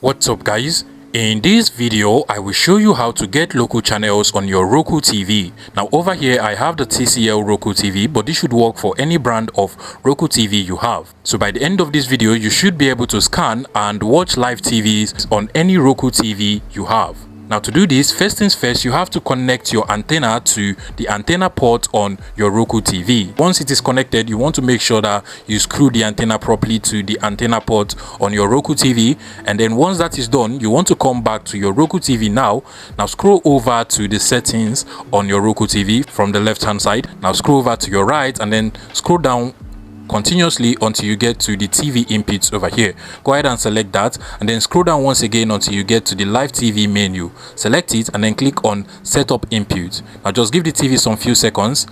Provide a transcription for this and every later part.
What's up guys? In this video I will show you how to get local channels on your Roku TV. Now over here I have the TCL Roku TV, but this should work for any brand of Roku TV you have. So by the end of this video you should be able to scan and watch live TVs on any Roku TV you have. Now to do this, first things first, you have to connect your antenna to the antenna port on your Roku TV. Once it is connected, you want to make sure that you screw the antenna properly to the antenna port on your Roku TV. And then once that is done, you want to come back to your Roku TV now. Now scroll over to the settings on your Roku TV from the left hand side. Now scroll over to your right and then scroll down continuously until you get to the TV inputs over here. Go ahead and select that and then scroll down once again until you get to the live TV menu. Select it and then click on setup input. Now just give the TV some few seconds.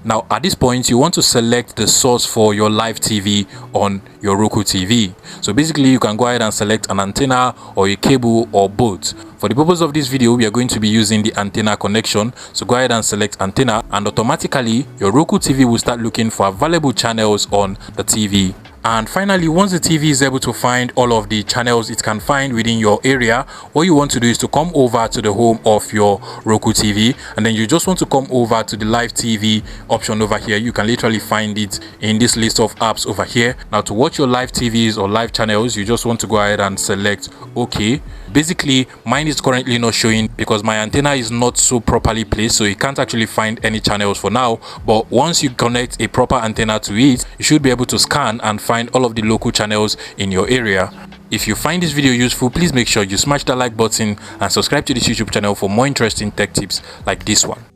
Now at this point you want to select the source for your live TV on your Roku TV. So basically you can go ahead and select an antenna or a cable or both. For the purpose of this video we are going to be using the antenna connection. So go ahead and select antenna and automatically your Roku TV will start looking for available channels on the TV. And finally, once the TV is able to find all of the channels it can find within your area, what you want to do is to come over to the home of your Roku TV and then you just want to come over to the live TV option over here. You can literally find it in this list of apps over here. Now to watch your live TVs or live channels, you just want to go ahead and select OK. Basically, mine is currently not showing because my antenna is not so properly placed, so you can't actually find any channels for now. But once you connect a proper antenna to it, you should be able to scan and find all of the local channels in your area. If you find this video useful, please make sure you smash that like button and subscribe to this YouTube channel for more interesting tech tips like this one.